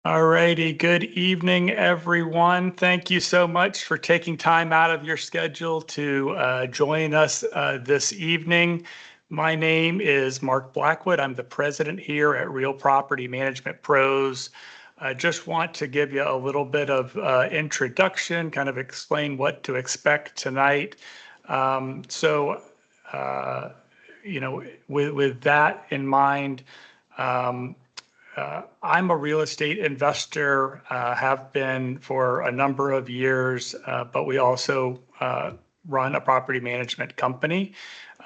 All righty. Good evening, everyone. Thank you so much for taking time out of your schedule to join us this evening. My name is Mark Blackwood. I'm the president here at Real Property Management Pros. I just want to give you a little bit of introduction, kind of explain what to expect tonight. So, with that in mind, I'm a real estate investor, have been for a number of years, but we also run a property management company.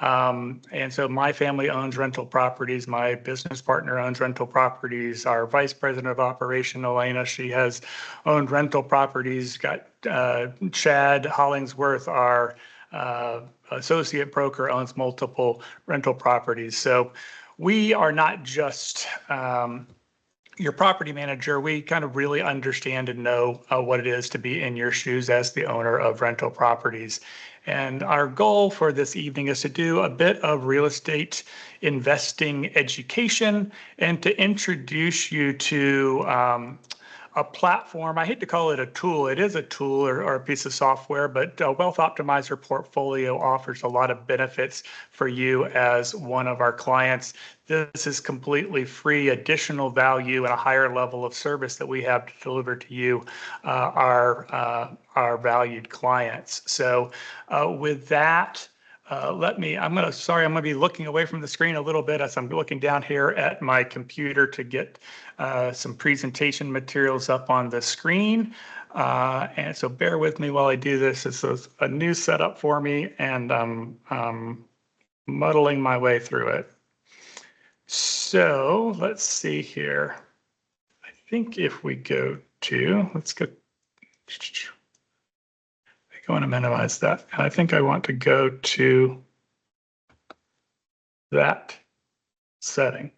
And so my family owns rental properties. My business partner owns rental properties. Our vice president of operation, Elena, she has owned rental properties. Got Chad Hollingsworth, our associate broker, owns multiple rental properties. So we are not just your property manager. We kind of really understand and know what it is to be in your shoes as the owner of rental properties. And our goal for this evening is to do a bit of real estate investing education and to introduce you to a platform. I hate to call it a tool. It is a tool or a piece of software, but Wealth Optimizer Portfolio offers a lot of benefits for you as one of our clients. This is completely free, additional value, and a higher level of service that we have to deliver to you, our valued clients. So with that, I'm going to be looking away from the screen a little bit as I'm looking down here at my computer to get some presentation materials up on the screen. And so bear with me while I do this. This is a new setup for me, and I'm muddling my way through it. So let's see here. I think if we let's go. I want to minimize that. And I think I want to go to that setting.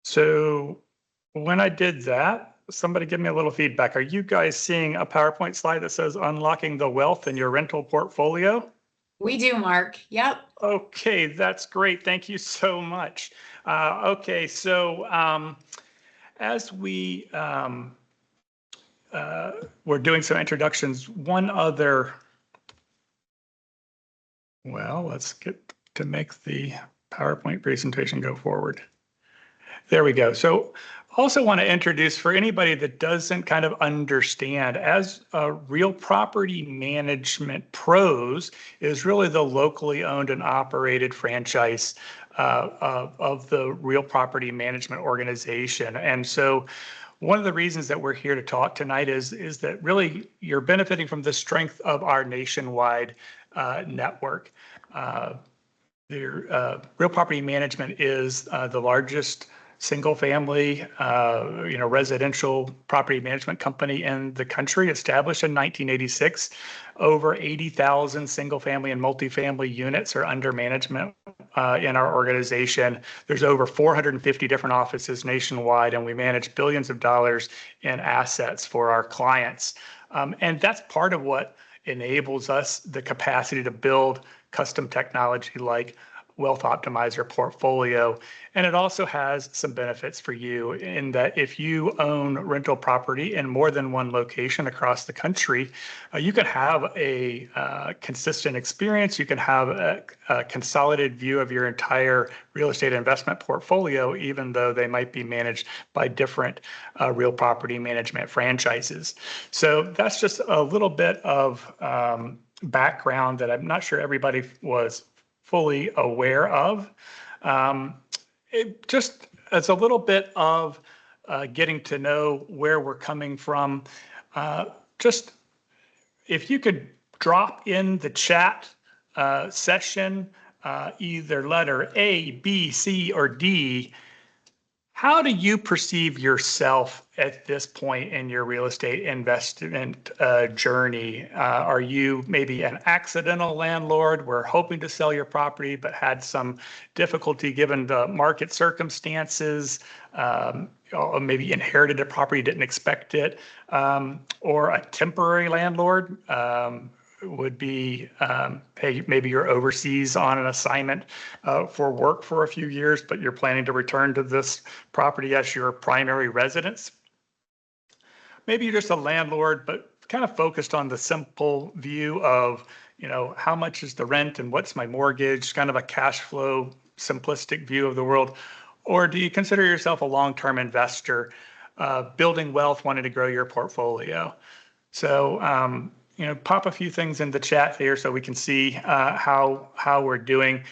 So when I did that, somebody give me a little feedback. Are you guys seeing a PowerPoint slide that says unlocking the wealth in your rental portfolio? We do, Mark. Yep. Okay, that's great. Thank you so much. Okay, so as we're doing some introductions. Let's get to make the PowerPoint presentation go forward. There we go. So also want to introduce, for anybody that doesn't kind of understand, as Real Property Management Pros is really the locally owned and operated franchise of the Real Property Management organization. And so one of the reasons that we're here to talk tonight is that really you're benefiting from the strength of our nationwide network. Real Property Management is the largest single-family, residential property management company in the country, established in 1986. Over 80,000 single-family and multifamily units are under management in our organization. There's over 450 different offices nationwide, and we manage billions of dollars in assets for our clients. And that's part of what enables us the capacity to build custom technology like Wealth Optimizer Portfolio. And it also has some benefits for you in that if you own rental property in more than one location across the country, you can have a consistent experience. You can have a consolidated view of your entire real estate investment portfolio, even though they might be managed by different real property management franchises. So that's just a little bit of background that I'm not sure everybody was fully aware of. Just as a little bit of getting to know where we're coming from, just if you could drop in the chat session, either letter A, B, C, or D, how do you perceive yourself at this point in your real estate investment journey? Are you maybe an accidental landlord? We're hoping to sell your property, but had some difficulty given the market circumstances, or maybe inherited a property, didn't expect it, or a temporary landlord would be, hey, maybe you're overseas on an assignment for work for a few years, but you're planning to return to this property as your primary residence. Maybe you're just a landlord, but kind of focused on the simple view of, how much is the rent and what's my mortgage, kind of a cash flow, simplistic view of the world. Or do you consider yourself a long-term investor, building wealth, wanting to grow your portfolio? So, pop a few things in the chat here so we can see how we're doing.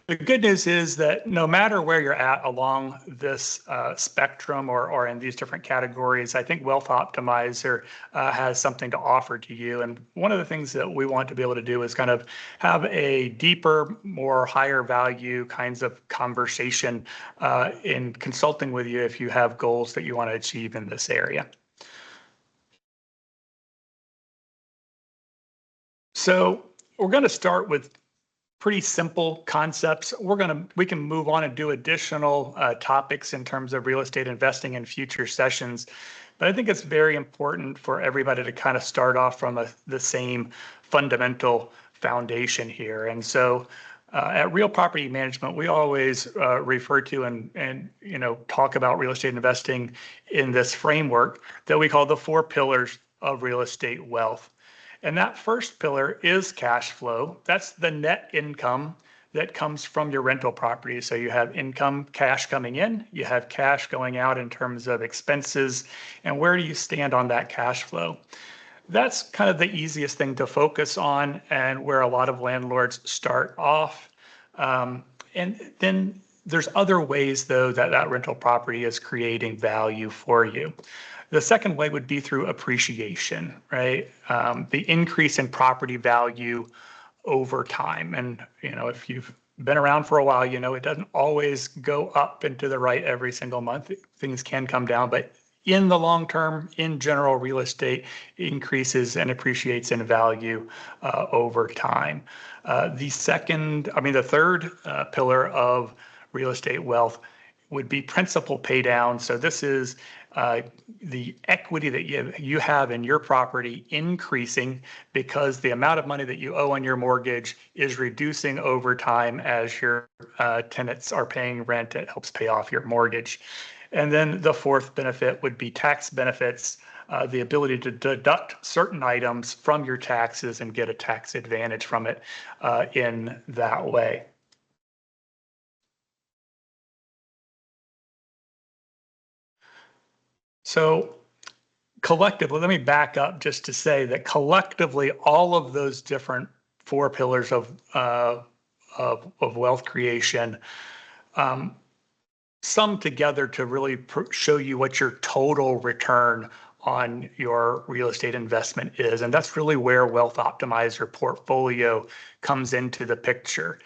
The good news is that no matter where you're at along this spectrum or in these different categories, I think Wealth Optimizer has something to offer to you. And one of the things that we want to be able to do is kind of have a deeper, more higher value kinds of conversation in consulting with you if you have goals that you want to achieve in this area. So we're going to start with pretty simple concepts. We can move on and do additional topics in terms of real estate investing in future sessions. But I think it's very important for everybody to kind of start off from the same fundamental foundation here. And so at Real Property Management, we always refer to and talk about real estate investing in this framework that we call the 4 pillars of real estate wealth. And that first pillar is cash flow. That's the net income that comes from your rental property. So you have income, cash coming in, you have cash going out in terms of expenses, and where do you stand on that cash flow? That's kind of the easiest thing to focus on and where a lot of landlords start off. And then there's other ways, though, that rental property is creating value for you. The second way would be through appreciation, right? The increase in property value over time. And, if you've been around for a while, it doesn't always go up and to the right every single month. Things can come down, but in the long term, in general, real estate increases and appreciates in value over time. The third pillar of real estate wealth would be principal pay down. So this is the equity that you have in your property increasing because the amount of money that you owe on your mortgage is reducing over time as your tenants are paying rent. It helps pay off your mortgage. And then the fourth benefit would be tax benefits, the ability to deduct certain items from your taxes and get a tax advantage from it in that way. So collectively, let me back up just to say that collectively, all of those different 4 pillars of wealth creation sum together to really show you what your total return on your real estate investment is. And that's really where Wealth Optimizer portfolio comes into the picture.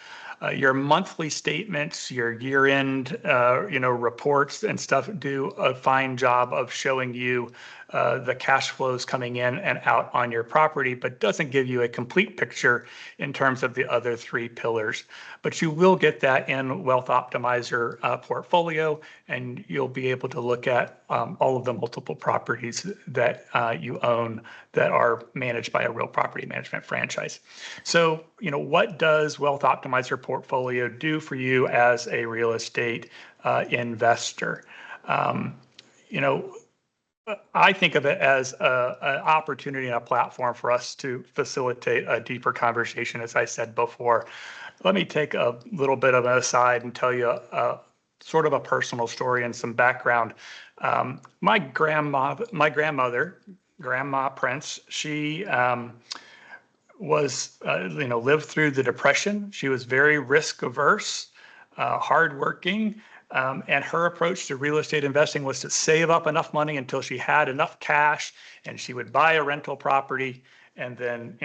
Your monthly statements, your year-end, reports and stuff do a fine job of showing you the cash flows coming in and out on your property, but doesn't give you a complete picture in terms of the other 3 pillars. But you will get that in Wealth Optimizer portfolio, and you'll be able to look at all of the multiple properties that you own that are managed by a real property management franchise. So, what does Wealth Optimizer portfolio do for you as a real estate investor? I think of it as an opportunity and a platform for us to facilitate a deeper conversation, as I said before. Let me take a little bit of an aside and tell you sort of a personal story and some background. My grandmother, Grandma Prince, she lived through the Depression. She was very risk averse, hardworking. And her approach to real estate investing was to save up enough money until she had enough cash, and she would buy a rental property and then,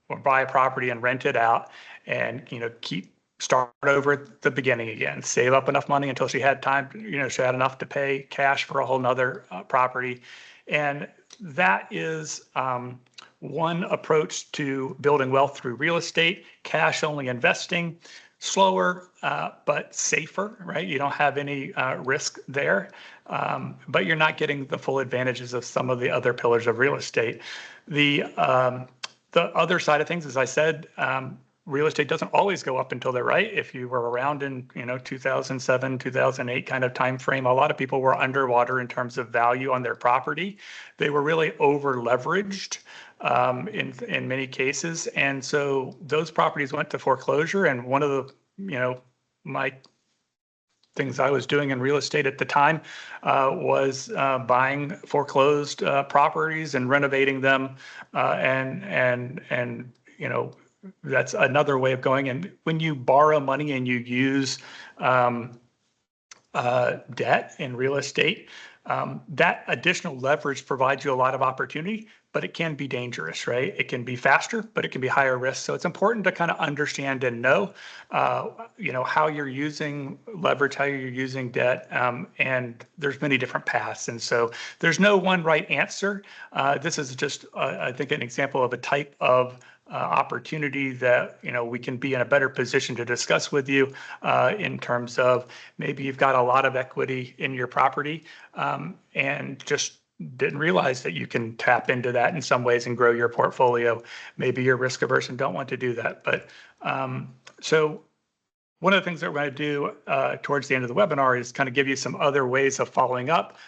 or buy a property and rent it out and, start over at the beginning again, save up enough money until she had time, she had enough to pay cash for a whole nother property. And that is one approach to building wealth through real estate, cash only investing. Slower, but safer, right? You don't have any risk there, but you're not getting the full advantages of some of the other pillars of real estate. The the other side of things, as I said, real estate doesn't always go up until they're right. If you were around in 2007, 2008 kind of time frame, a lot of people were underwater in terms of value on their property. They were really over leveraged in many cases, and so those properties went to foreclosure. And one of the my things I was doing in real estate at the time was buying foreclosed properties and renovating them, and that's another way of going. And when you borrow money and you use debt in real estate, that additional leverage provides you a lot of opportunity, but it can be dangerous, right? It can be faster, but it can be higher risk. So it's important to kind of understand and know, how you're using leverage, how you're using debt, and there's many different paths. And so there's no one right answer. This is just, I think, an example of a type of opportunity that we can be in a better position to discuss with you in terms of maybe you've got a lot of equity in your property and just didn't realize that you can tap into that in some ways and grow your portfolio. Maybe you're risk averse and don't want to do that. But so one of the things that we're going to do towards the end of the webinar is kind of give you some other ways of following up,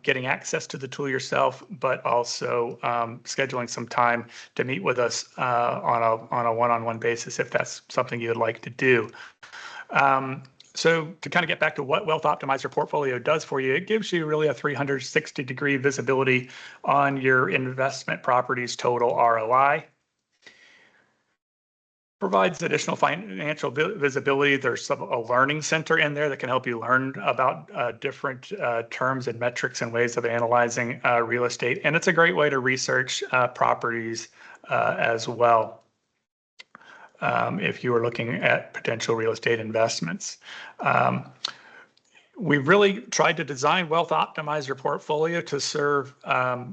getting access to the tool yourself, but also scheduling some time to meet with us on a one-on-one basis if that's something you would like to do. So to kind of get back to what Wealth Optimizer Portfolio does for you, it gives you really a 360-degree visibility on your investment property's total ROI. Provides additional financial visibility. There's a learning center in there that can help you learn about different terms and metrics and ways of analyzing real estate. And it's a great way to research properties as well. If you are looking at potential real estate investments. We really tried to design Wealth Optimizer Portfolio to serve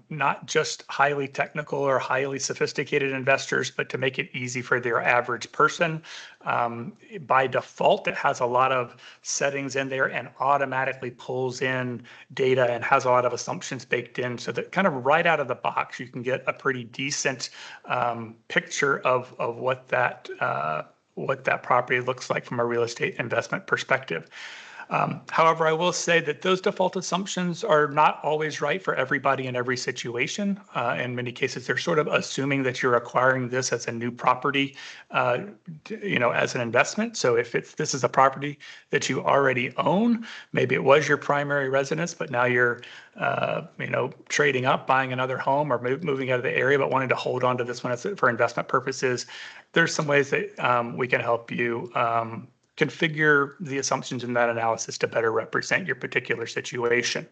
not just highly technical or highly sophisticated investors, but to make it easy for their average person. By default, it has a lot of settings in there and automatically pulls in data and has a lot of assumptions baked in, so that kind of right out of the box, you can get a pretty decent picture of what that property looks like from a real estate investment perspective. However, I will say that those default assumptions are not always right for everybody in every situation. In many cases, they're sort of assuming that you're acquiring this as a new property, as an investment. So if this is a property that you already own, maybe it was your primary residence, but now you're, trading up, buying another home, or moving out of the area, but wanting to hold on to this one for investment purposes. There's some ways that we can help you configure the assumptions in that analysis to better represent your particular situation.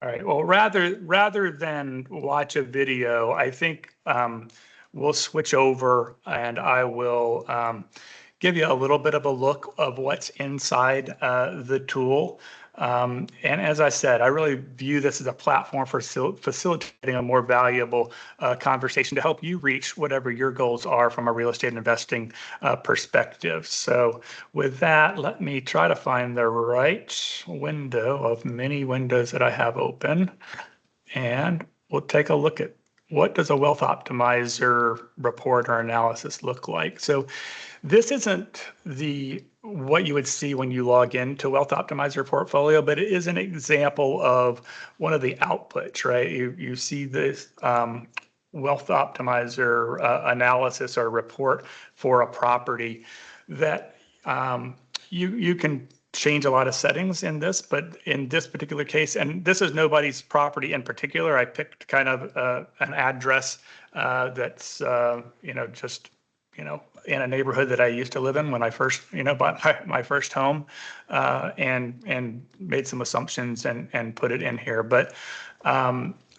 All right, well, rather than watch a video, I think we'll switch over and I will give you a little bit of a look of what's inside the tool. And as I said, I really view this as a platform for facilitating a more valuable conversation to help you reach whatever your goals are from a real estate investing perspective. So with that, let me try to find the right window of many windows that I have open. And we'll take a look at what does a Wealth Optimizer report or analysis look like. So this isn't what you would see when you log into Wealth Optimizer Portfolio, but it is an example of one of the outputs, right? You see this Wealth Optimizer analysis or report for a property that you can change a lot of settings in this, but in this particular case, and this is nobody's property in particular, I picked kind of an address that's just in a neighborhood that I used to live in when I first bought my first home, and made some assumptions and put it in here. But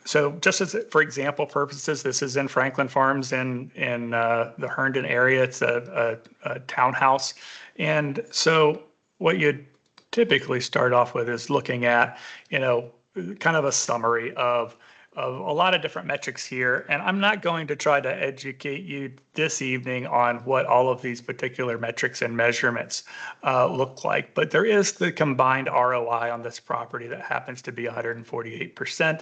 so just as for example purposes, this is in Franklin Farms in the Herndon area. It's a townhouse, and so what you'd typically start off with is looking at kind of a summary of a lot of different metrics here, and I'm not going to try to educate you this evening on what all of these particular metrics and measurements look like, but there is the combined ROI on this property that happens to be 148%,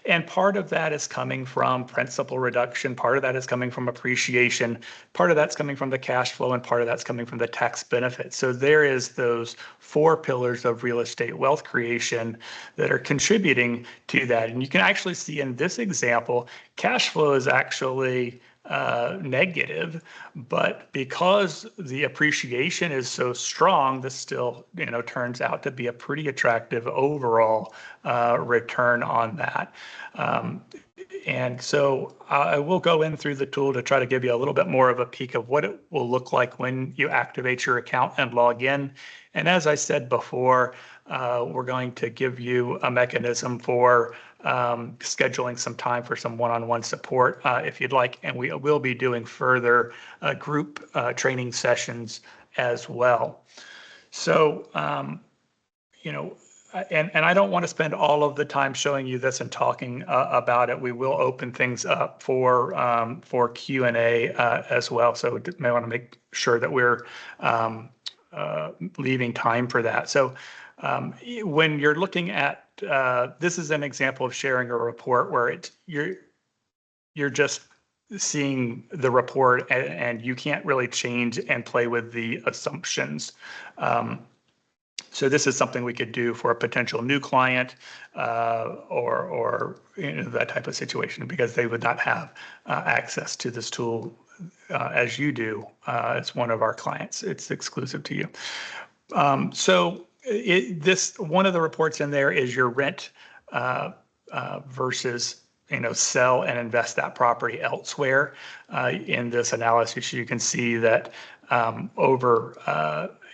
and part of that is coming from principal reduction, part of that is coming from appreciation, part of that's coming from the cash flow, and part of that's coming from the tax benefit. So there is those 4 pillars of real estate wealth creation that are contributing to that. And you can actually see in this example, cash flow is actually negative, but because the appreciation is so strong, this still, turns out to be a pretty attractive overall return on that. And so I will go in through the tool to try to give you a little bit more of a peek of what it will look like when you activate your account and log in. And as I said before, we're going to give you a mechanism for scheduling some time for some one-on-one support if you'd like. And we will be doing further group training sessions as well. So, and I don't want to spend all of the time showing you this and talking about it. We will open things up for Q&A as well. So we may want to make sure that we're leaving time for that. So when you're looking at this is an example of sharing a report where you're just seeing the report and you can't really change and play with the assumptions. So this is something we could do for a potential new client or that type of situation because they would not have access to this tool as you do. It's one of our clients. It's exclusive to you. So one of the reports in there is your rent versus sell and invest that property elsewhere. In this analysis, you can see that over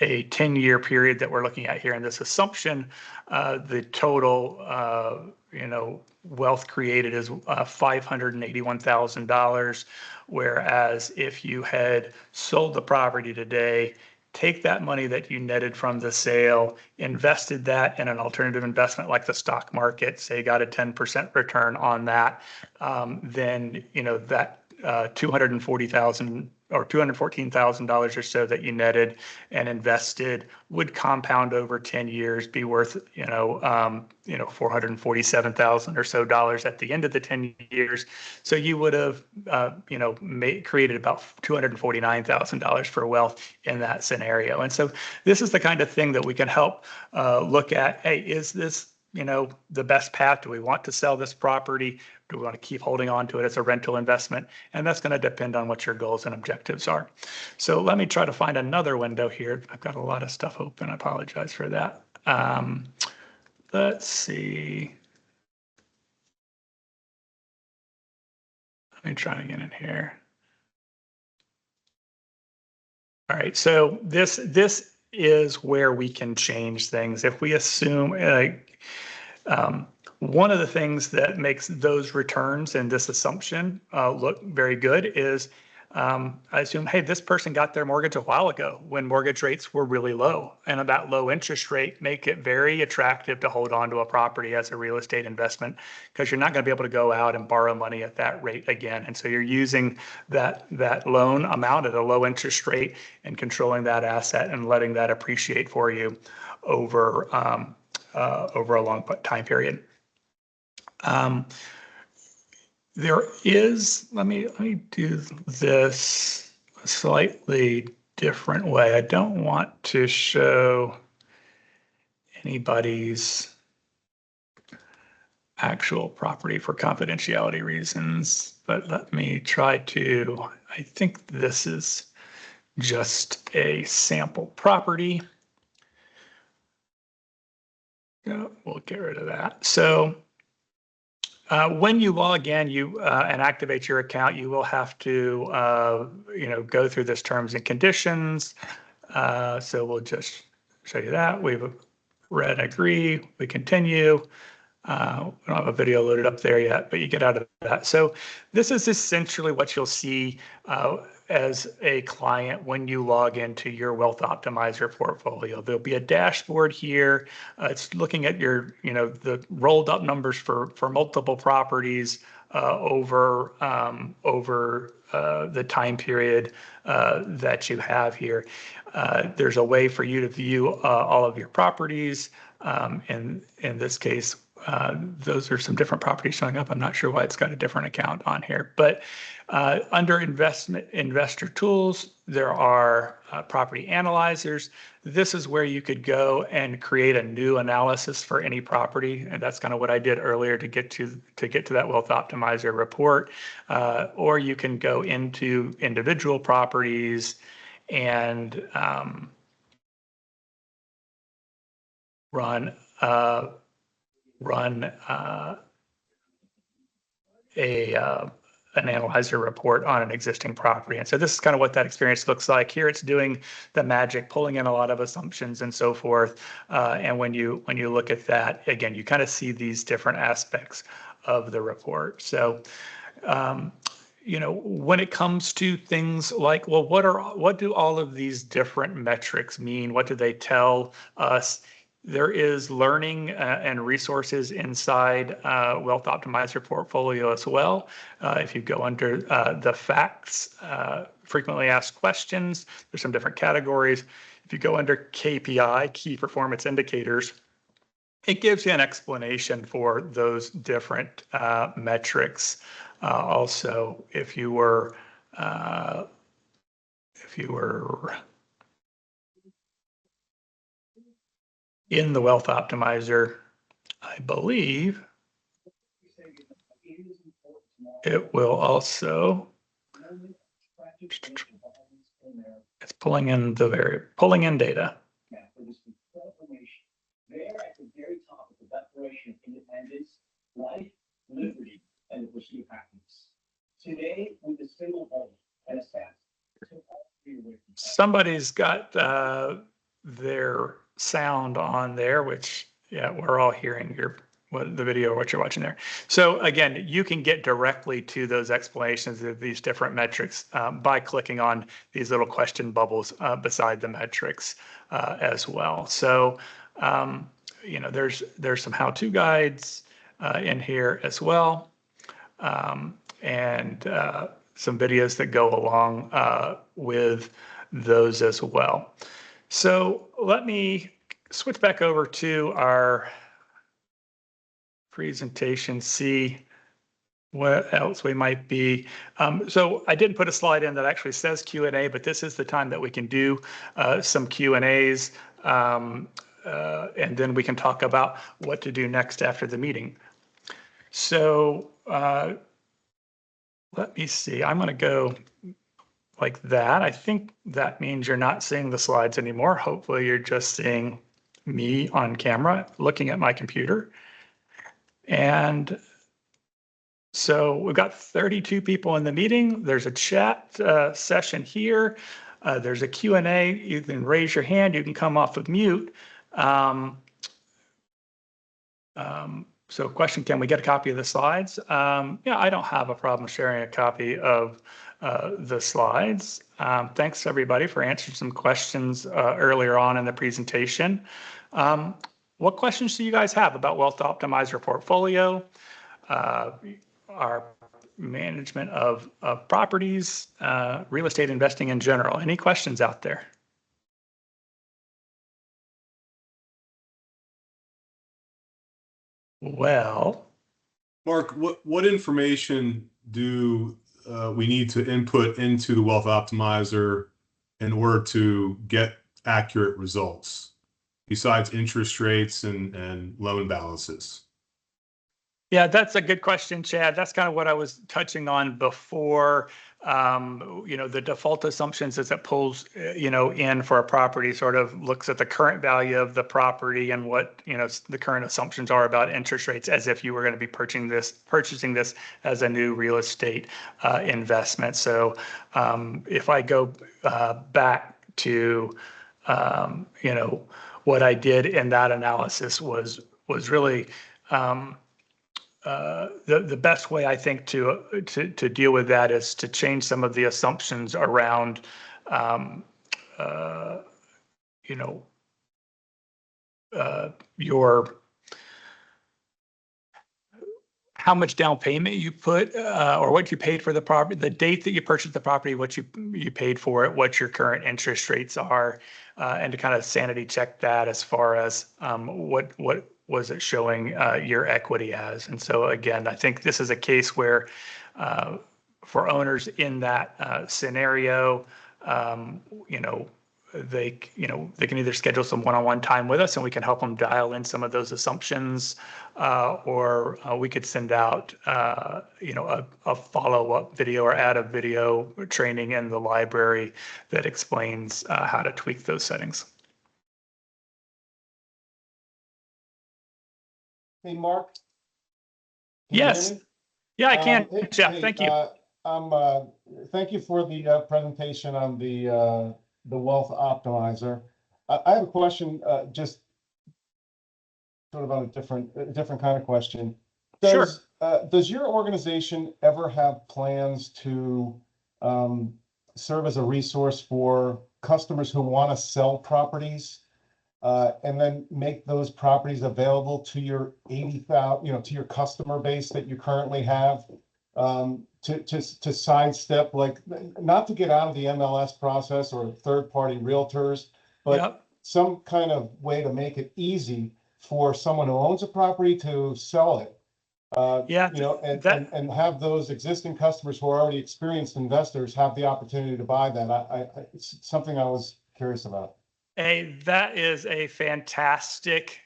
a 10-year period that we're looking at here in this assumption, the total wealth created is $581,000, whereas if you had sold the property today, take that money that you netted from the sale, invested that in an alternative investment like the stock market, say you got a 10% return on that, then that $240,000 or $214,000 or so that you netted and invested would compound over 10 years, be worth $447,000 or so at the end of the 10 years. So you would have created about $249,000 for wealth in that scenario. And so this is the kind of thing that we can help look at. Hey, is this the best path? Do we want to sell this property? Do we want to keep holding on to it as a rental investment? And that's going to depend on what your goals and objectives are. So let me try to find another window here. I've got a lot of stuff open. I apologize for that. Let's see. Let me try to get in here. All right, so this is where we can change things. If we assume one of the things that makes those returns and this assumption look very good is I assume, hey, this person got their mortgage a while ago when mortgage rates were really low, and that low interest rate make it very attractive to hold on to a property as a real estate investment because you're not going to be able to go out and borrow money at that rate again. And so you're using that loan amount at a low interest rate and controlling that asset and letting that appreciate for you over a long time period. There is, let me do this a slightly different way. I don't want to show anybody's actual property for confidentiality reasons, but let me try to, I think this is just a sample property. Yeah, we'll get rid of that. So when you log in and activate your account, you will have to go through this terms and conditions. So we'll just show you that. We've read agree, we continue. We don't have a video loaded up there yet, but you get out of that. So this is essentially what you'll see as a client when you log into your Wealth Optimizer portfolio. There'll be a dashboard here. It's looking at your, the rolled up numbers for multiple properties over the time period that you have here. There's a way for you to view all of your properties. In this case, those are some different properties showing up. I'm not sure why it's got a different account on here, but under investor tools, there are property analyzers. This is where you could go and create a new analysis for any property, and that's kind of what I did earlier to get to that Wealth Optimizer report. Or you can go into individual properties and run an analyzer report on an existing property. And so this is kind of what that experience looks like. Here it's doing the magic, pulling in a lot of assumptions and so forth. And when you look at that, again, you kind of see these different aspects of the report. So, when it comes to things like, well, what do all of these different metrics mean? What do they tell us? There is learning and resources inside Wealth Optimizer portfolio as well. If you go under the facts, frequently asked questions, there's some different categories. If you go under KPI, key performance indicators, it gives you an explanation for those different metrics. Also, if you were in the Wealth Optimizer, I believe it will also, it's pulling in data. There at the very top of the Declaration of Independence, life, liberty, and the pursuit of happiness. Today, with a single vote and a staff, somebody's got their sound on there, which, yeah, we're all hearing the video or what you're watching there. So again, you can get directly to those explanations of these different metrics by clicking on these little question bubbles beside the metrics as well. So, there's some how-to guides in here as well, and some videos that go along with those as well. So let me switch back over to our presentation, see what else we might be. So I didn't put a slide in that actually says Q&A, but this is the time that we can do some Q&As, and then we can talk about what to do next after the meeting. So let me see, I'm going to go like that. I think that means you're not seeing the slides anymore. Hopefully you're just seeing me on camera looking at my computer. And so we've got 32 people in the meeting. There's a chat session here. There's a Q&A. You can raise your hand. You can come off of mute. So question, can we get a copy of the slides? Yeah, I don't have a problem sharing a copy of the slides. Thanks everybody for answering some questions earlier on in the presentation. What questions do you guys have about Wealth Optimizer portfolio, our management of properties, real estate investing in general? Any questions out there? Well, Mark, what information do we need to input into the Wealth Optimizer in order to get accurate results, besides interest rates and loan balances? Yeah, that's a good question, Chad. That's kind of what I was touching on before. The default assumptions is it pulls, in for a property, sort of looks at the current value of the property and what, the current assumptions are about interest rates, as if you were going to be purchasing this as a new real estate investment. So if I go back to, what I did in that analysis was really the best way I think to deal with that is to change some of the assumptions around, you know, your how much down payment you put, or what you paid for the property, the date that you purchased the property, what you paid for it, what your current interest rates are, and to kind of sanity check that as far as what was it showing your equity as. And so again, I think this is a case where for owners in that scenario, you know, they can either schedule some one-on-one time with us and we can help them dial in some of those assumptions, or we could send out a follow-up video or add a video training in the library that explains how to tweak those settings. Hey, Mark. Can you hear Yes. me? Yeah, I can. Hey, Jeff, hey, thank you. Thank you for the presentation on the Wealth Optimizer. I have a question, just sort of on a different kind of question. Sure. Does your organization ever have plans to serve as a resource for customers who want to sell properties, and then make those properties available to your 80,000, to your customer base that you currently have, to sidestep, like, not to get out of the MLS process or third-party realtors, but Yep. some kind of way to make it easy for someone who owns a property to sell it. Yeah, And have those existing customers who are already experienced investors have the opportunity to buy that. It's something I was curious about. Hey, that is a fantastic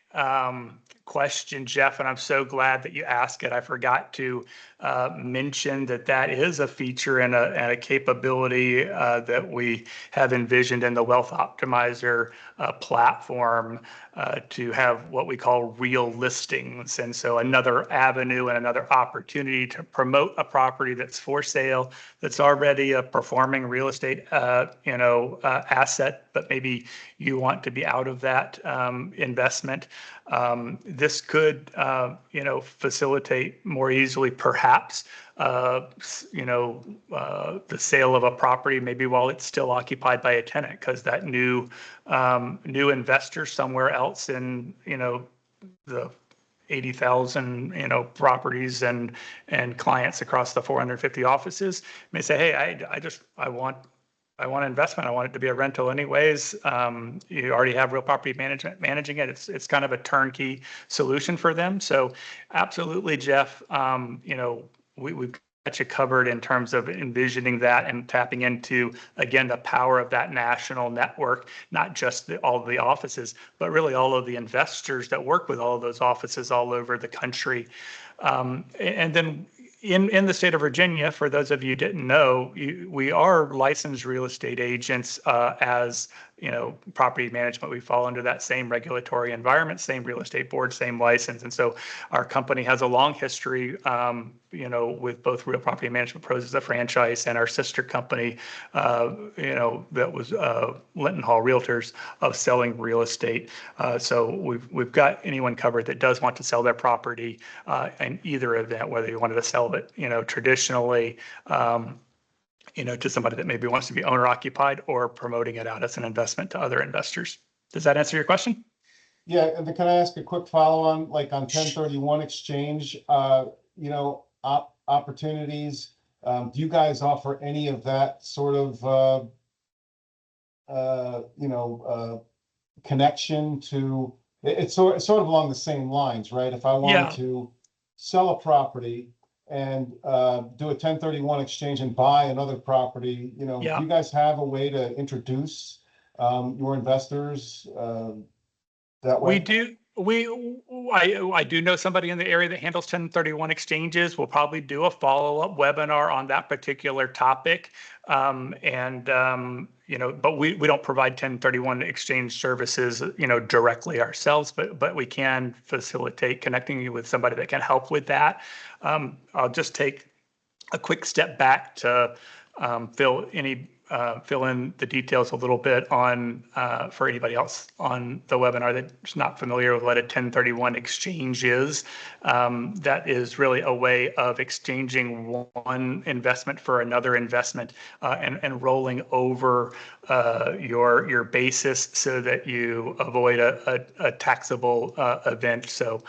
question, Jeff, and I'm so glad that you asked it. I forgot to mention that is a feature and a capability that we have envisioned in the Wealth Optimizer platform, to have what we call real listings. And so another avenue and another opportunity to promote a property that's for sale, that's already a performing real estate asset, but maybe you want to be out of that investment. This could facilitate more easily perhaps the sale of a property maybe while it's still occupied by a tenant, because that new investor somewhere else in the 80,000 properties and clients across the 450 offices may say, hey, I want investment. I want it to be a rental anyways. You already have real property management managing it. It's kind of a turnkey solution for them. So absolutely, Jeff, we've got you covered in terms of envisioning that and tapping into, again, the power of that national network, not just all of the offices, but really all of the investors that work with all of those offices all over the country. And then in the state of Virginia, for those of you who didn't know, we are licensed real estate agents as property management. We fall under that same regulatory environment, same real estate board, same license. And so our company has a long history, with both Real Property Management Pros as a franchise and our sister company, that was Linton Hall Realtors, of selling real estate. So we've got anyone covered that does want to sell their property in either event, whether you wanted to sell it, traditionally, to somebody that maybe wants to be owner occupied, or promoting it out as an investment to other investors. Does that answer your question? Yeah, and then can I ask a quick follow on, like on 1031 exchange, opportunities? Do you guys offer any of that sort of, connection to? It's sort of along the same lines, right? If I wanted to sell a property and do a 1031 exchange and buy another property, do you guys have a way to introduce your investors that way? We do. I do know somebody in the area that handles 1031 exchanges. We'll probably do a follow-up webinar on that particular topic. But we don't provide 1031 exchange services, directly ourselves, but we can facilitate connecting you with somebody that can help with that. I'll just take a quick step back to fill any fill in the details a little bit on for anybody else on the webinar that's not familiar with what a 1031 exchange is. That is really a way of exchanging one investment for another investment and rolling over your basis so that you avoid a taxable event. So,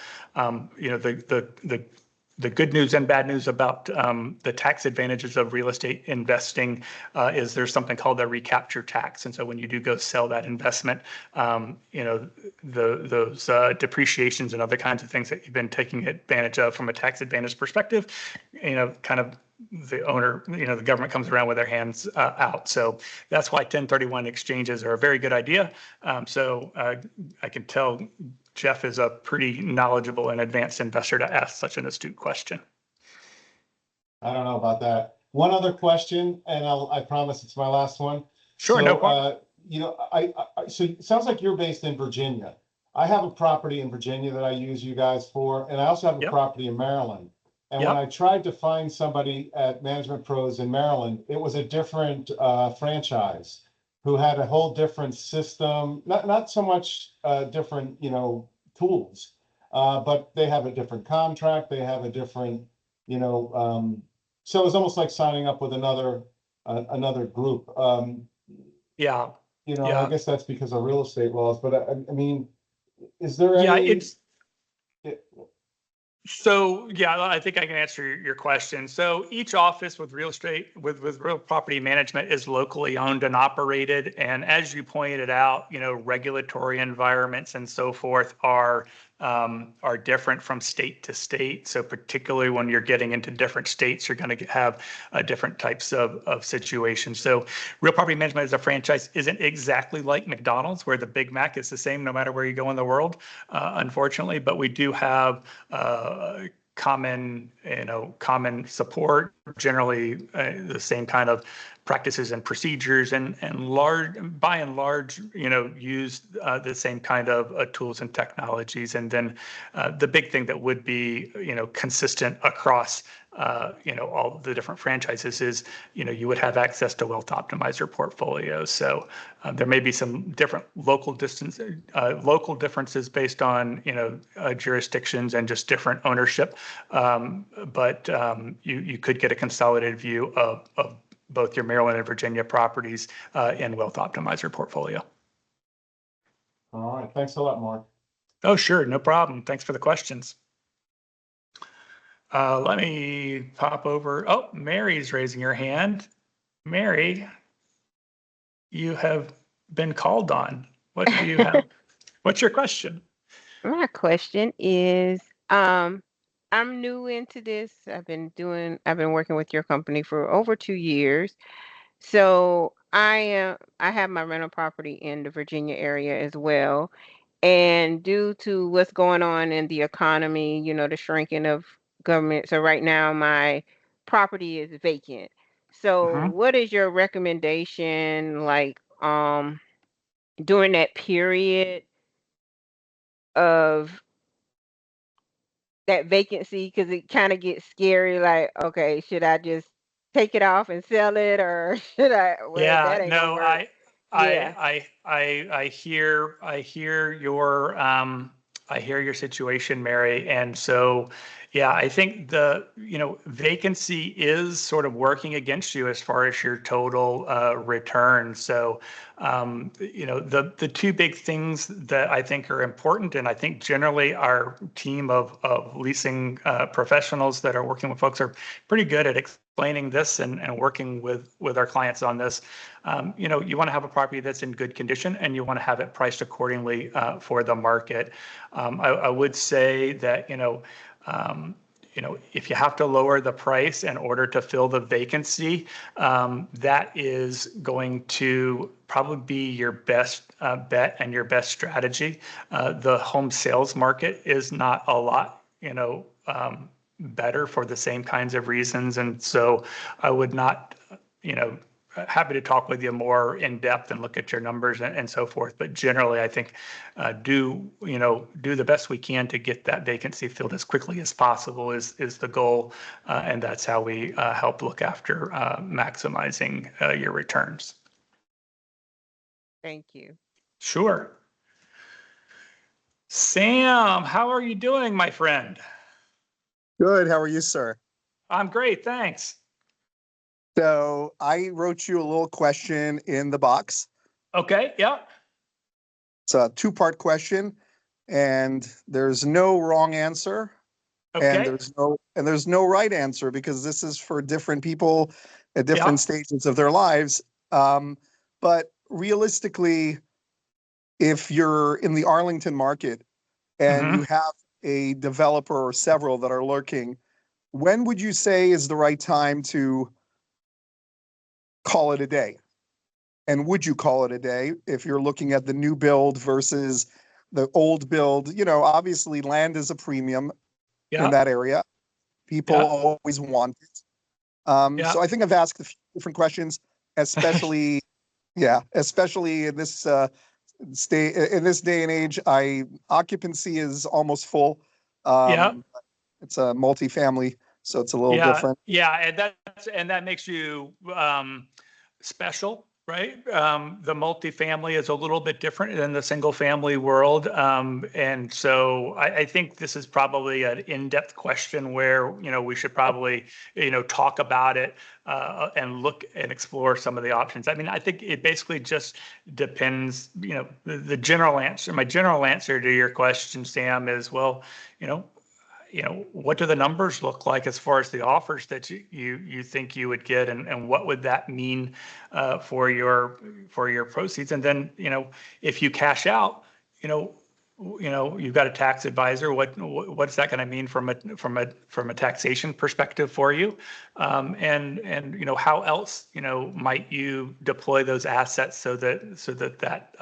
the good news and bad news about the tax advantages of real estate investing is there's something called a recapture tax. And so when you do go sell that investment, those depreciations and other kinds of things that you've been taking advantage of from a tax advantage perspective, kind of the owner, the government comes around with their hands out. So that's why 1031 exchanges are a very good idea. So I can tell Jeff is a pretty knowledgeable and advanced investor to ask such an astute question. I don't know about that. One other question, and I promise it's my last one. Sure, So, no problem. So it sounds like you're based in Virginia. I have a property in Virginia that I use you guys for, and I also have a Yep. property in Maryland. And Yep. when I tried to find somebody at Management Pros in Maryland, it was a different franchise who had a whole different system, not so much different, tools, but they have a different contract, they have a different, so it was almost like signing up with another group. Yeah. I Yeah. guess that's because of real estate laws, but I mean, is there Yeah, any? So, yeah, I think I can answer your question. So each office with real estate, with real property management is locally owned and operated. And as you pointed out, regulatory environments and so forth are different from state to state. So particularly when you're getting into different states, you're going to have different types of situations. So real property management as a franchise isn't exactly like McDonald's, where the Big Mac is the same no matter where you go in the world, unfortunately. But we do have common support, generally the same kind of practices and procedures, and by and large, use the same kind of tools and technologies. And then the big thing that would be, consistent across, all the different franchises is, you would have access to wealth optimizer portfolios. So there may be some different local differences based on, jurisdictions and just different ownership. But you could get a consolidated view of both your Maryland and Virginia properties in wealth optimizer portfolio. All right, thanks a lot, Mark. Oh, sure, no problem. Thanks for the questions. Let me pop over. Oh, Mary's raising her hand. Mary, you have been called on. What do you have? What's your question? My question is, I'm new into this. I've been working with your company for over 2 years. So I have my rental property in the Virginia area as well. And due to what's going on in the economy, the shrinking of government. So right now my property is vacant. So what is your recommendation, like, during that period of that vacancy? Because it kind of gets scary, like, okay, should I just take it off and sell it, or should I? Well, Yeah, that ain't gonna no, work. Yeah. I hear your situation, Mary. And so, yeah, I think the, vacancy is sort of working against you as far as your total return. So, the two big things that I think are important, and I think generally our team of leasing professionals that are working with folks are pretty good at explaining this and working with our clients on this. You want to have a property that's in good condition, and you want to have it priced accordingly for the market. I would say that, if you have to lower the price in order to fill the vacancy, that is going to probably be your best bet and your best strategy. The home sales market is not a lot, better for the same kinds of reasons. And so I would not, happy to talk with you more in depth and look at your numbers and so forth. But generally, I think do the best we can to get that vacancy filled as quickly as possible is the goal, and that's how we help look after maximizing your returns. Thank you. Sure. Sam, how are you doing, my friend? Good. How are you, sir? I'm great, thanks. So I wrote you a little question in the box. Okay, yeah. It's a two-part question, and there's no wrong answer, and Okay. there's no right answer because this is for different people at different Yeah. stages of their lives. But realistically, if you're in the Arlington market and Mhm. you have a developer or several that are lurking, when would you say is the right time to call it a day? And would you call it a day if you're looking at the new build versus the old build? You know, obviously land is a premium in Yeah. that area. People Yeah. always want it. Yeah. So I think I've asked a few different questions, especially, especially in this in this day and age. Occupancy is almost full. Yeah. It's a multifamily, so it's a little Yeah. different. Yeah. And that makes you special, right? The multifamily is a little bit different than the single family world. And so I think this is probably an in-depth question where, we should probably, talk about it and look and explore some of the options. I mean, I think it basically just depends, the general answer. My general answer to your question, Sam, is, well, what do the numbers look like as far as the offers that you think you would get, and what would that mean for your proceeds? And then, if you cash out, you've got a tax advisor. What's that going to mean from a taxation perspective for you? And how else might you deploy those assets so that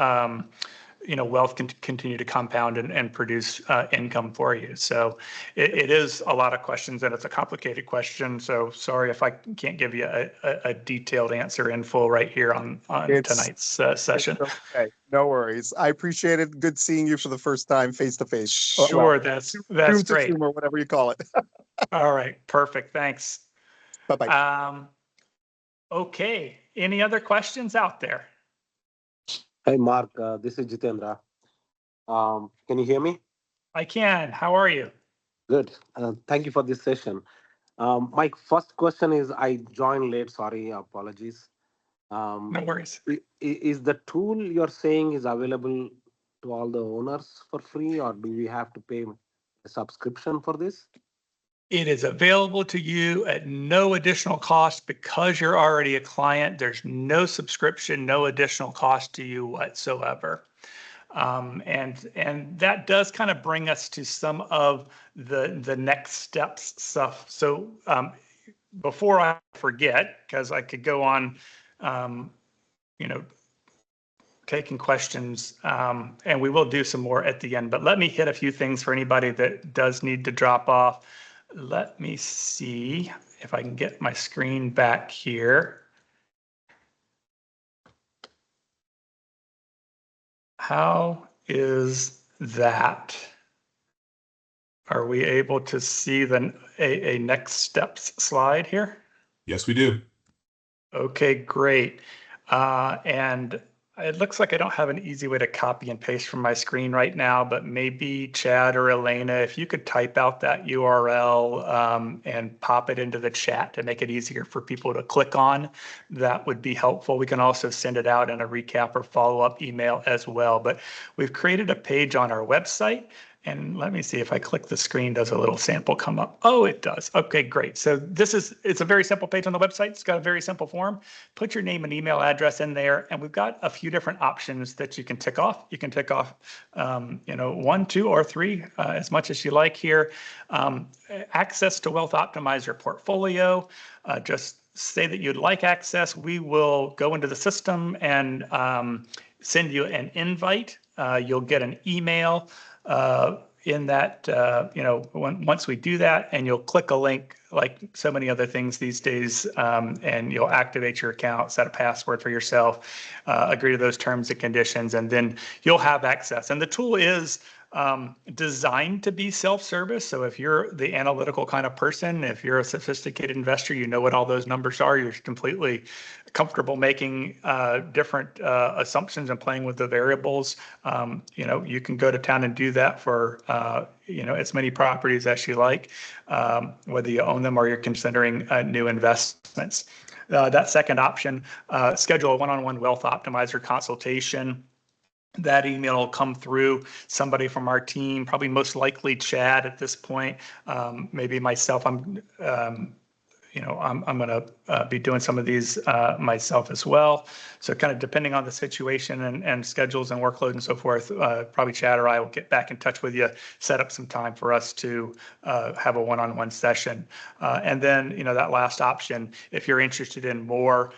wealth can continue to compound and produce income for you. So it is a lot of questions, and it's a complicated question. So sorry if I can't give you a detailed answer in full right here on tonight's session. Okay, no worries. I appreciate it. Good seeing you for the first time face to face. Sure, that's Zoom to great. Zoom or whatever you call it. All right, perfect. Thanks. Bye-bye. Okay, any other questions out there? Hi, Mark. This is Jitendra. Can you hear me? I can. How are you? Good. Thank you for this session. My first question is I joined late. Sorry, apologies. No worries. Is the tool you're saying is available to all the owners for free, or do we have to pay a subscription for this? It is available to you at no additional cost because you're already a client. There's no subscription, no additional cost to you whatsoever. And that does kind of bring us to some of the next steps stuff. So before I forget, because I could go on, taking questions, and we will do some more at the end, but let me hit a few things for anybody that does need to drop off. Let me see if I can get my screen back here. How is that? Are we able to see a next steps slide here? Yes, we do. Okay, great. And it looks like I don't have an easy way to copy and paste from my screen right now, but maybe Chad or Elena, if you could type out that URL and pop it into the chat to make it easier for people to click on, that would be helpful. We can also send it out in a recap or follow-up email as well. But we've created a page on our website. And let me see if I click the screen, does a little sample come up? Oh, it does. Okay, great. So it's a very simple page on the website. It's got a very simple form. Put your name and email address in there. And we've got a few different options that you can tick off. You can tick off, 1, 2, or 3, as much as you like here. Access to Wealth Optimizer portfolio. Just say that you'd like access. We will go into the system and send you an invite. You'll get an email in that, once we do that, and you'll click a link like so many other things these days, and you'll activate your account, set a password for yourself, agree to those terms and conditions, and then you'll have access. And the tool is designed to be self-service. So if you're the analytical kind of person, if you're a sophisticated investor, you know what all those numbers are, you're completely comfortable making different assumptions and playing with the variables, you can go to town and do that for as many properties as you like, whether you own them or you're considering new investments. That second option, schedule a one-on-one wealth optimizer consultation. That email will come through somebody from our team, probably most likely Chad at this point, maybe myself. I'm going to be doing some of these myself as well. So kind of depending on the situation and schedules and workload and so forth, probably Chad or I will get back in touch with you, set up some time for us to have a one-on-one session. And then, that last option, if you're interested in more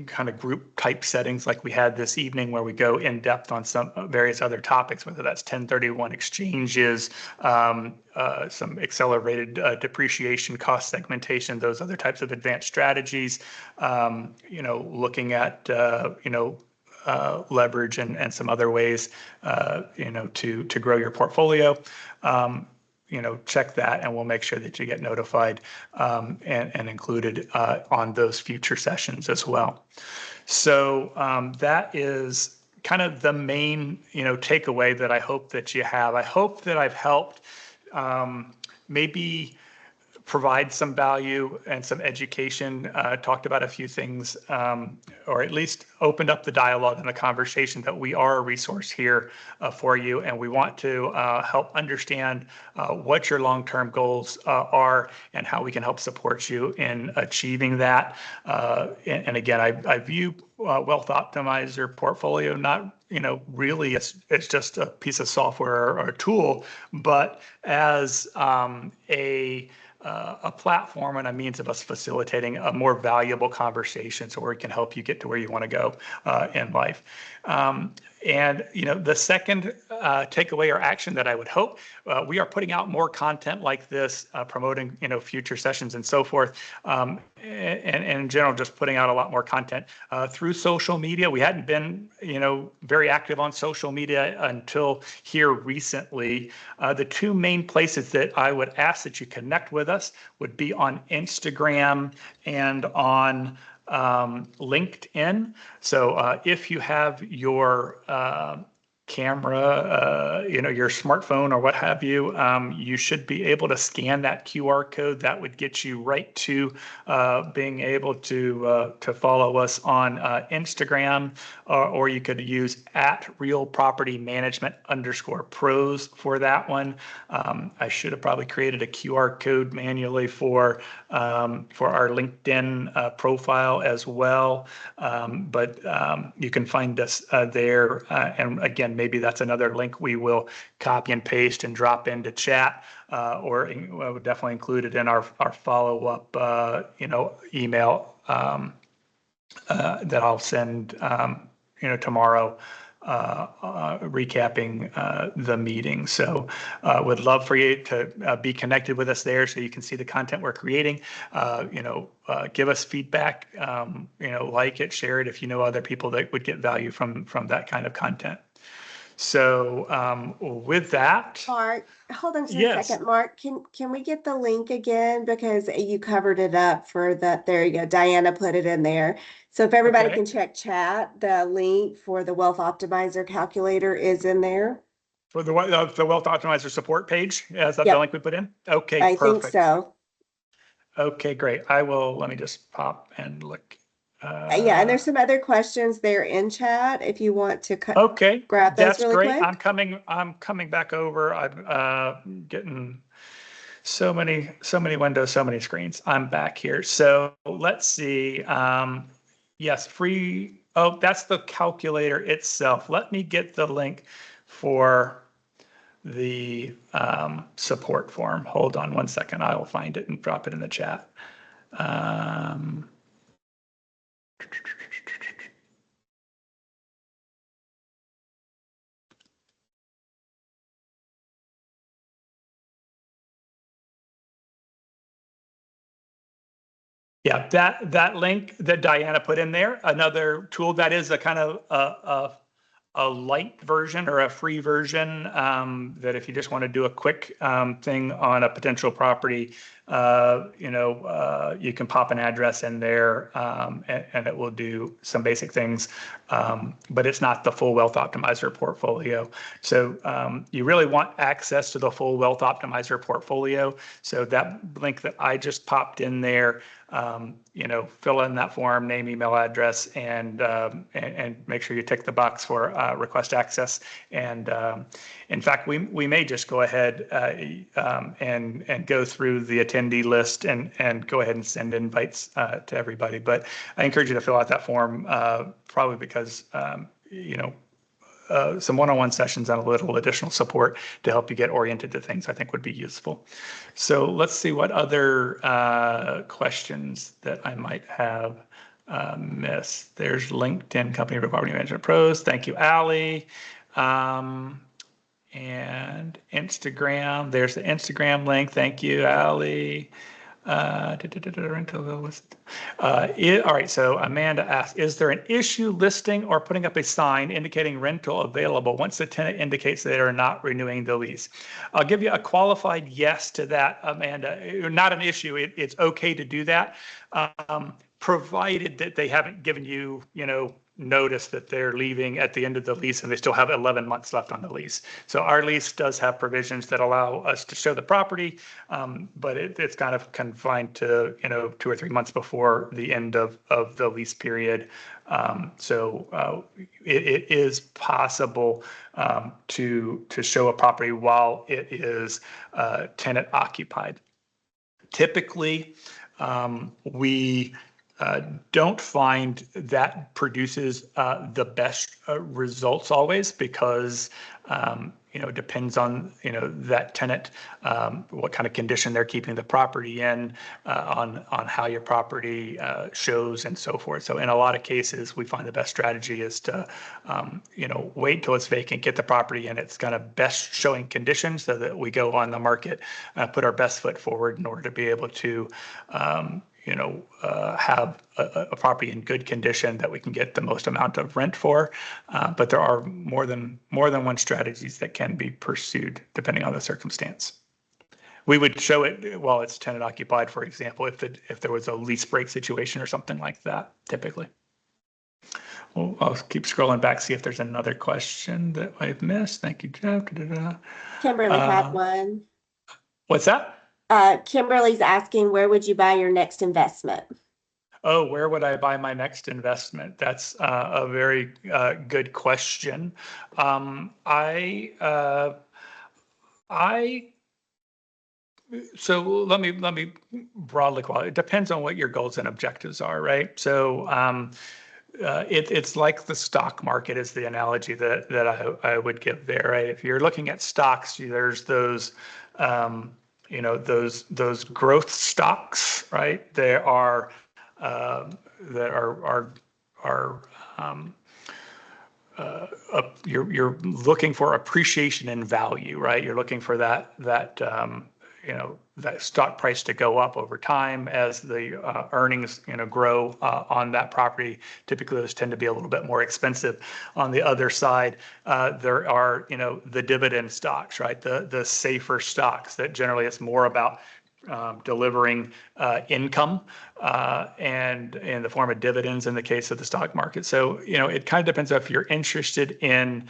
kind of group type settings like we had this evening, where we go in depth on some various other topics, whether that's 1031 exchanges, some accelerated depreciation, cost segmentation, those other types of advanced strategies, looking at, leverage and some other ways, to grow your portfolio. Check that, and we'll make sure that you get notified and included on those future sessions as well. So that is kind of the main, takeaway that I hope that you have. I hope that I've helped maybe provide some value and some education, talked about a few things, or at least opened up the dialogue and the conversation that we are a resource here for you. And we want to help understand what your long-term goals are and how we can help support you in achieving that. And again, I view Wealth Optimizer portfolio not really it's just a piece of software or a tool, but as a platform and a means of us facilitating a more valuable conversation, so we can help you get to where you want to go in life. And the second takeaway or action that I would hope, we are putting out more content like this, promoting future sessions and so forth, and in general just putting out a lot more content through social media. We hadn't been very active on social media until here recently. The two main places that I would ask that you connect with us would be on Instagram and on LinkedIn. So if you have your camera, your smartphone or what have you, you should be able to scan that QR code. That would get you right to being able to follow us on Instagram, or you could use @realpropertymanagement_pros for that one. I should have probably created a QR code manually for our LinkedIn profile as well, but you can find us there. And again, maybe that's another link we will copy and paste and drop into chat, or I would definitely include it in our follow-up email that I'll send tomorrow, recapping the meeting. So would love for you to be connected with us there so you can see the content we're creating. Give us feedback, like it, share it if you know other people that would get value from that kind of content. So with that, Mark, hold on just Yes. a second. Mark, can we get the link again? Because you covered it up for that. There you go. Diana put it in there. So if everybody Okay. can check chat, the link for the Wealth Optimizer calculator is in there. for the Wealth Optimizer support page, is that the Yep. link we put in? Okay, I think perfect. so. Okay, great. Let me just pop and look. Yeah, and there's some other questions there in chat if you want to Okay, grab those that's really great. quick. I'm coming back over. I'm getting so many windows, so many screens. I'm back here. So let's see. Yes, free. Oh, that's the calculator itself. Let me get the link for the support form. Hold on one second. I will find it and drop it in the chat. Yeah, that link that Diana put in there, another tool that is a kind of a light version or a free version, that if you just want to do a quick thing on a potential property, you can pop an address in there, and it will do some basic things, but it's not the full Wealth Optimizer portfolio. So you really want access to the full Wealth Optimizer portfolio. So that link that I just popped in there, fill in that form, name, email, address, and make sure you tick the box for request access. And in fact, we may just go ahead and go through the attendee list and go ahead and send invites to everybody. But I encourage you to fill out that form, probably because some one-on-one sessions and a little additional support to help you get oriented to things I think would be useful. So let's see what other questions that I might have missed. There's LinkedIn Company for Property Management Pros. Thank you, Allie. And Instagram. There's the Instagram link. Thank you, Allie. All right, so Amanda asked, is there an issue listing or putting up a sign indicating rental available once the tenant indicates they are not renewing the lease? I'll give you a qualified yes to that, Amanda. Not an issue. It's okay to do that, provided that they haven't given you, notice that they're leaving at the end of the lease and they still have 11 months left on the lease. So our lease does have provisions that allow us to show the property, but it's kind of confined to 2 or 3 months before the end of the lease period. So it is possible to show a property while it is tenant occupied. Typically, we don't find that produces the best results always, because it depends on that tenant, what kind of condition they're keeping the property in, on how your property shows and so forth. So in a lot of cases, we find the best strategy is to wait till it's vacant, get the property in its kind of best showing condition, so that we go on the market, put our best foot forward in order to be able to have a property in good condition that we can get the most amount of rent for. But there are more than one strategies that can be pursued depending on the circumstance. We would show it while it's tenant occupied, for example, if there was a lease break situation or something like that, typically. Well, I'll keep scrolling back, see if there's another question that I've missed. Thank you, Jeff. Kimberly had one. What's that? Kimberly's asking, where would you buy your next investment? Oh, where would I buy my next investment? That's a very good question. So let me broadly qualify. It depends on what your goals and objectives are, right? So it's like the stock market is the analogy that I would give there, right? If you're looking at stocks, there's those those growth stocks, right? There are you're looking for appreciation in value, right? You're looking for that stock price to go up over time as the earnings grow on that property. Typically, those tend to be a little bit more expensive. On the other side, there are the dividend stocks, right? The safer stocks that generally it's more about delivering income and in the form of dividends in the case of the stock market. So it kind of depends if you're interested in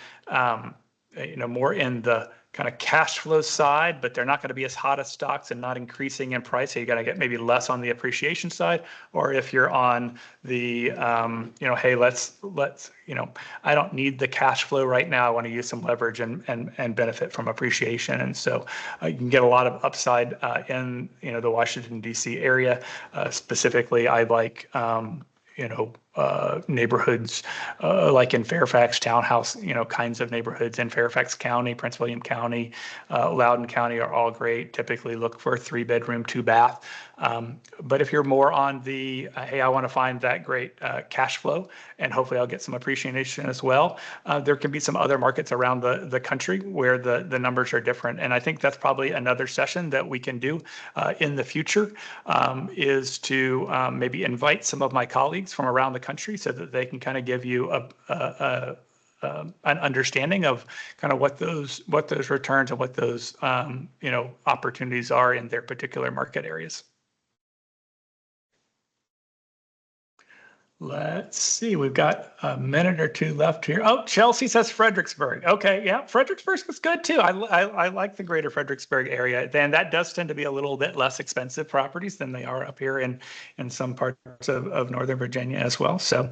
more in the kind of cash flow side, but they're not going to be as hot as stocks and not increasing in price. So you got to get maybe less on the appreciation side. Or if you're on the, hey, let's I don't need the cash flow right now. I want to use some leverage and benefit from appreciation. And so you can get a lot of upside in, the Washington, D.C. area. Specifically, I like, neighborhoods, like in Fairfax townhouse, kinds of neighborhoods in Fairfax County, Prince William County, Loudoun County are all great. Typically look for a 3-bedroom, 2-bath. But if you're more on the, hey, I want to find that great cash flow, and hopefully I'll get some appreciation as well, there can be some other markets around the country where the numbers are different. And I think that's probably another session that we can do in the future, is to maybe invite some of my colleagues from around the country so that they can kind of give you an understanding of kind of what those returns and what those opportunities are in their particular market areas. Let's see, we've got a minute or two left here. Oh, Chelsea says Fredericksburg. Okay, yeah, Fredericksburg is good too. I like the greater Fredericksburg area. Then that does tend to be a little bit less expensive properties than they are up here in some parts of Northern Virginia as well. So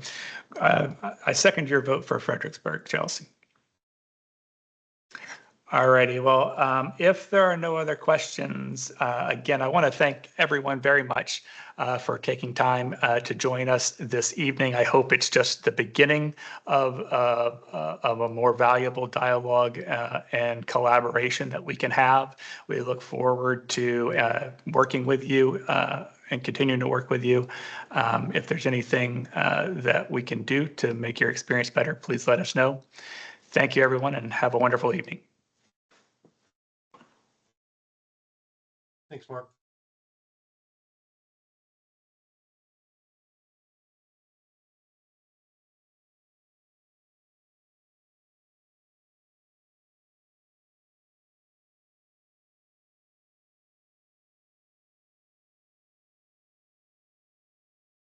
I second your vote for Fredericksburg, Chelsea. All righty. Well, if there are no other questions, again, I want to thank everyone very much for taking time to join us this evening. I hope it's just the beginning of a more valuable dialogue and collaboration that we can have. We look forward to working with you and continuing to work with you. If there's anything that we can do to make your experience better, please let us know. Thank you, everyone, and have a wonderful evening. Thanks, Mark.